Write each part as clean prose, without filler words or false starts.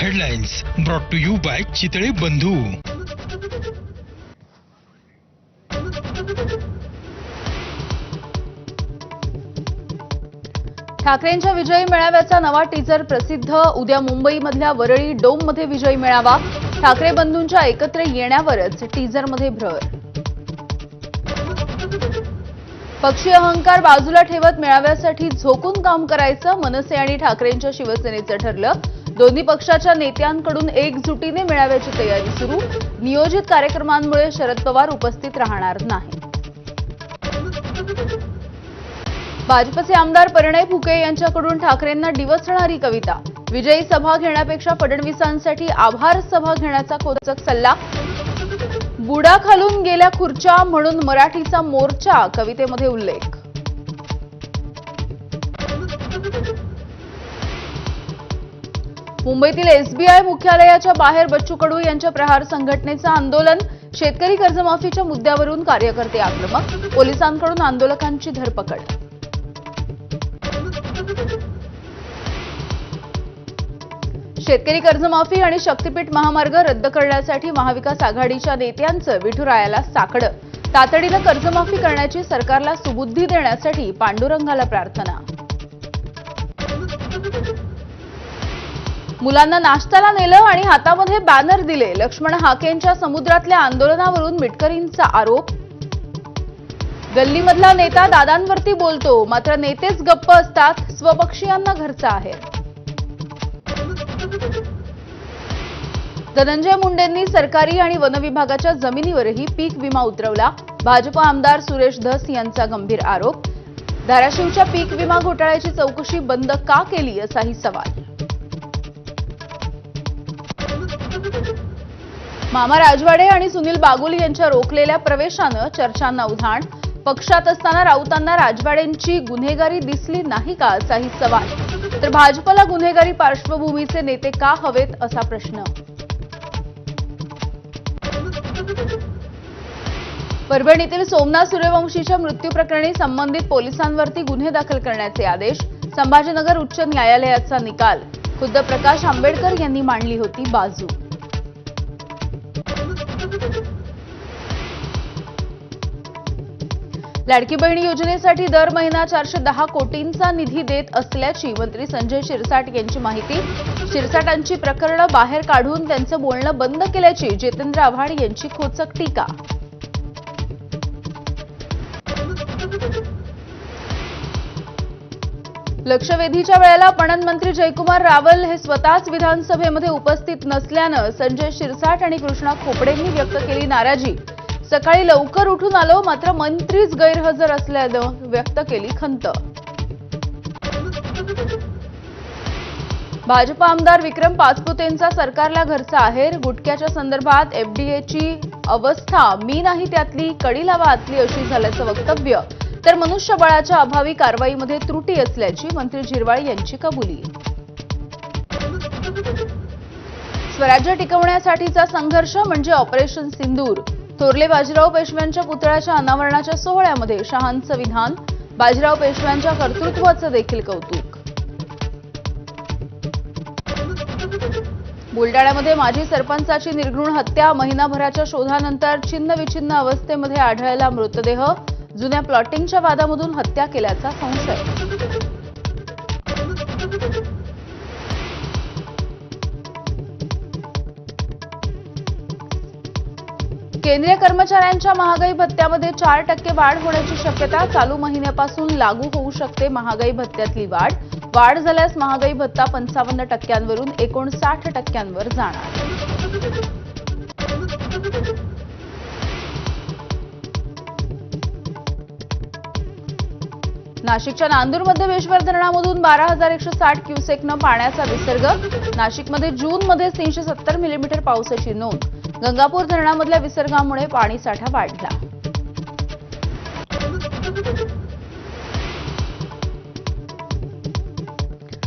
Headlines brought to you by Chitale Bandhu. ठाकरेंच्या विजयी मेळाव्याचा नवा टीजर प्रसिद्ध. उद्या मुंबईमधल्या वरळी डोममध्ये विजयी मेळावा. ठाकरे बंधूंच्या एकत्र येण्यावरच टीजरमध्ये भर. पक्षीय अहंकार बाजूला ठेवत मेळाव्यासाठी झोकून काम करायचं मनसे आणि ठाकरेंच्या शिवसेनेचं ठरलं. दोन्ही पक्षाच्या नेत्यांकडून एकजुटीने मेळाव्याची तयारी सुरू. नियोजित कार्यक्रमांमुळे शरद पवार उपस्थित राहणार नाही. भाजपचे आमदार परिणय फुके यांच्याकडून ठाकरेंना डिवचणारी कविता. विजयी सभा घेण्यापेक्षा फडणवीसांसाठी आभार सभा घेण्याचा खोचक सल्ला. बुडा खालून गेल्या खुर्च्या म्हणून मराठीचा मोर्चा कवितेमध्ये उल्लेख. मुंबईतील एसबीआय मुख्यालयाच्या बाहेर बच्चू कडू यांच्या प्रहार संघटनेचं आंदोलन. शेतकरी कर्जमाफीच्या मुद्द्यावरून कार्यकर्ते आक्रमक. पोलिसांकडून आंदोलकांची धरपकड. शेतकरी कर्जमाफी आणि शक्तीपीठ महामार्ग रद्द करण्यासाठी महाविकास आघाडीच्या नेत्यांचं विठुरायाला साकडं. तातडीनं कर्जमाफी करण्याची सरकारला सुबुद्धी देण्यासाठी पांडुरंगाला प्रार्थना. मुलांना नाश्त्याला नेलं आणि हातामध्ये बॅनर दिले. लक्ष्मण हाकेंच्या समुद्रातल्या आंदोलनावरून मिटकरींचा आरोप. गल्लीमधला नेता दादांवरती बोलतो, मात्र नेतेच गप्प असतात. स्वपक्षीयांना घरचा आहे. धनंजय मुंडेंनी सरकारी आणि वन विभागाच्या जमिनीवरही पीक विमा उतरवला. भाजप आमदार सुरेश धस यांचा गंभीर आरोप. धाराशिवच्या पीक विमा घोटाळ्याची चौकशी बंद का केली असाही सवाल. मामा राजवाडे आणि सुनील बागुल यांच्या रोखलेल्या प्रवेशानं चर्चांना उधाण. पक्षात असताना राऊतांना राजवाडेंची गुन्हेगारी दिसली नाही का असाही सवाल. तर भाजपला गुन्हेगारी पार्श्वभूमीचे नेते का हवेत असा प्रश्न. परभणीतील सोमनाथ सूर्यवंशीच्या मृत्यू प्रकरणी संबंधित पोलिसांवरती गुन्हे दाखल करण्याचे आदेश. संभाजीनगर उच्च न्यायालयाचा निकाल. खुद्द प्रकाश आंबेडकर यांनी मांडली होती बाजू. लाडकी बहीण योजनेसाठी दर महिना 410 कोटींचा निधी देत असल्याची मंत्री संजय शिरसाट यांची माहिती. शिरसाटांची प्रकरणं बाहेर काढून त्यांचं बोलणं बंद केल्याची जितेंद्र आव्हाड यांची खोचक टीका. लक्षवेधीच्या वेळेला पणन मंत्री जयकुमार रावल हे स्वतःच विधानसभेमध्ये उपस्थित नसल्यानं संजय शिरसाट आणि कृष्णा खोपडेंनी व्यक्त केली नाराजी. सकाळी लवकर उठून आलो मात्र मंत्रीच गैरहजर असल्यानं व्यक्त केली खंत. भाजप आमदार विक्रम पाचपुतेंचा सरकारला घरचा आहेर. गुटख्याच्या संदर्भात एफडीएची अवस्था मी नाही त्यातली कडी लावा आतली अशी झाल्याचं वक्तव्य. तर मनुष्यबळाच्या अभावी कारवाईमध्ये त्रुटी असल्याची मंत्री झिरवाळ यांची कबुली. स्वराज्य टिकवण्यासाठीचा संघर्ष म्हणजे ऑपरेशन सिंदूर. थोरले बाजीराव पेशव्यांच्या पुतळ्याच्या अनावरणाच्या सोहळ्यामध्ये शहांचं विधान. बाजीराव पेशव्यांच्या कर्तृत्वाचं देखील कौतुक. बुलडाण्यामध्ये माजी सरपंचाची निर्घृण हत्या. महिनाभराच्या शोधानंतर छिन्नविछिन्न अवस्थेमध्ये आढळला मृतदेह. जुन्या प्लॉटिंगच्या वादामधून हत्या केल्याचा संशय. केंद्रीय कर्मचाऱ्यांच्या महागाई भत्त्यामध्ये 4% वाढ होण्याची शक्यता. चालू महिन्यापासून लागू होऊ शकते महागाई भत्त्यातली वाढ. वाढ झाल्यास महागाई भत्ता 55%वरून 59% जाणार. नाशिकच्या नांदूरमध्ये वेश्वर धरणामधून 12,160 क्युसेकनं पाण्याचा विसर्ग. नाशिकमध्ये जूनमध्ये 370 मिलीमीटर पावसाची नोंद. गंगापूर धरणामधल्या विसर्गामुळे पाणीसाठा वाढला.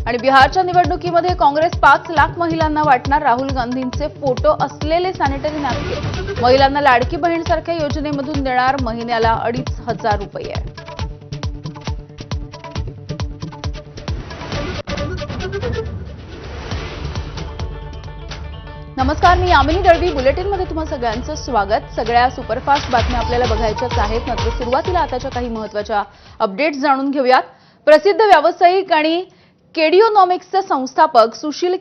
आणि बिहारच्या निवडणुकीमध्ये काँग्रेस 5 लाख महिलांना वाटणार राहुल गांधींचे फोटो असलेले सॅनिटरी नॅपकिन. महिलांना लाडकी बहीणसारख्या योजनेमधून देणार महिन्याला 2,500 रुपये. नमस्कार, मी यामिनी दळवी. बुलेटिनमध्ये तुम्हा सगळ्यांचं स्वागत. सगळ्या सुपरफास्ट बातम्या आपल्याला बघायच्याच आहेत, मात्र सुरुवातीला आताच्या काही महत्त्वाच्या अपडेट्स जाणून घेऊयात. प्रसिद्ध व्यावसायिक आणि केडिओनॉमिक्सचे संस्थापक सुशील